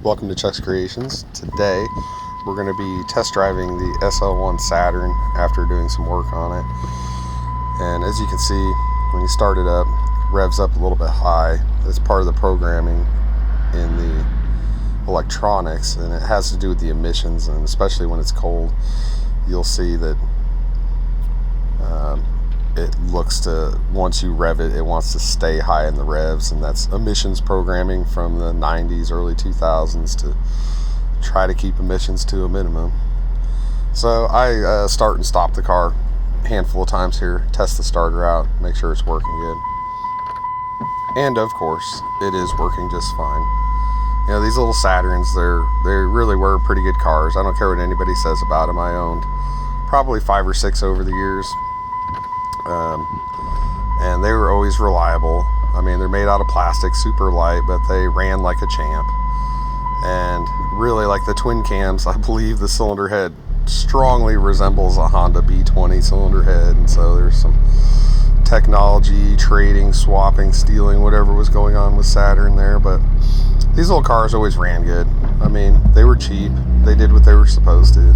Welcome to Chuck's Creations. Today we're going to be test driving the Sl1 Saturn after doing some work on it. And as you can see, when you start it up, it revs up a little bit high. It's part of the programming in the electronics, and it has to do with the emissions, and especially when it's cold, you'll see that it looks to, once you rev it, it wants to stay high in the revs, and that's emissions programming from the 90s, early 2000s to try to keep emissions to a minimum. So I start and stop the car a handful of times here, test the starter out, make sure it's working good. And of course, it is working just fine. You know, these little Saturns, they really were pretty good cars. I don't care what anybody says about them. I owned probably 5 or 6 over the years. And they were always reliable. I mean, they're made out of plastic, super light, but they ran like a champ. And really, like the twin cams, I believe the cylinder head strongly resembles a Honda B20 cylinder head. And so there's some technology, trading, swapping, stealing, whatever was going on with Saturn there. But these little cars always ran good. I mean, they were cheap. They did what they were supposed to.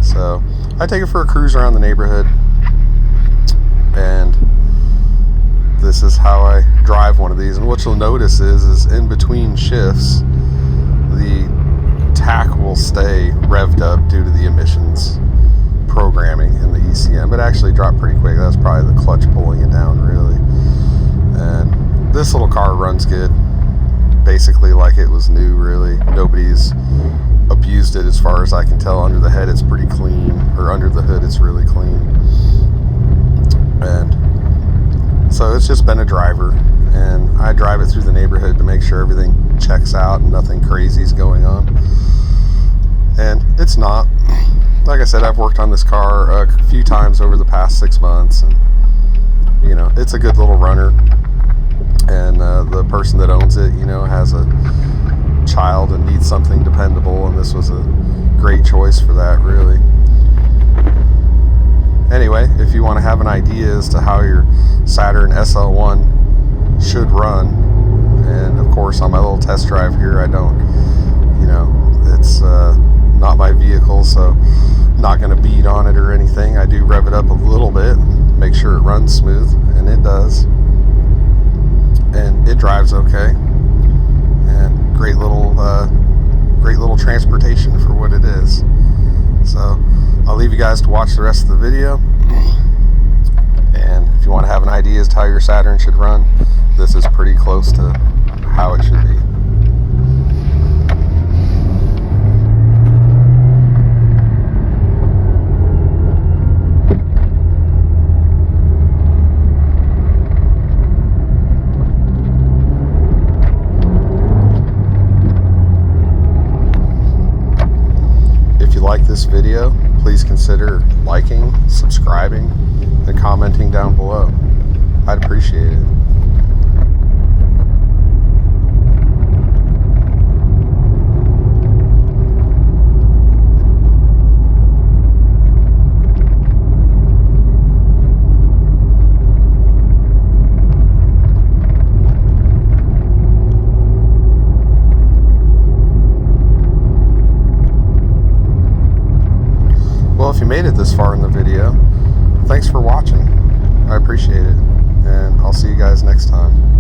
So I take it for a cruise around the neighborhood. And this is how I drive one of these. And what you'll notice is in between shifts, the tach will stay revved up due to the emissions programming in the ECM. It actually dropped pretty quick. That's probably the clutch pulling it down, really. And this little car runs good, basically like it was new, really. Nobody's abused it as far as I can tell. Under the head, it's pretty clean, or under the hood, it's really clean. And so it's just been a driver, and I drive it through the neighborhood to make sure everything checks out and nothing crazy is going on. And it's not. Like I said, I've worked on this car a few times over the past 6 months, and you know, it's a good little runner. And the person that owns it, you know, has a child and needs something dependable, and this was a great choice for that, really. Anyway, if you want to have an idea as to how your Saturn Sl1 should run, and of course on my little test drive here, I don't, you know, it's not my vehicle, so I'm not going to beat on it or anything. I do rev it up a little bit, make sure it runs smooth, and it does. And it drives okay. And great little transportation for what it is. So I'll leave you guys to watch the rest of the video, and if you want to have an idea as to how your Saturn should run, this is pretty close to how it should be. If you like this video, please consider liking, subscribing, and commenting down below. I'd appreciate it. Well, if you made it this far in the video, thanks for watching. I appreciate it, and I'll see you guys next time.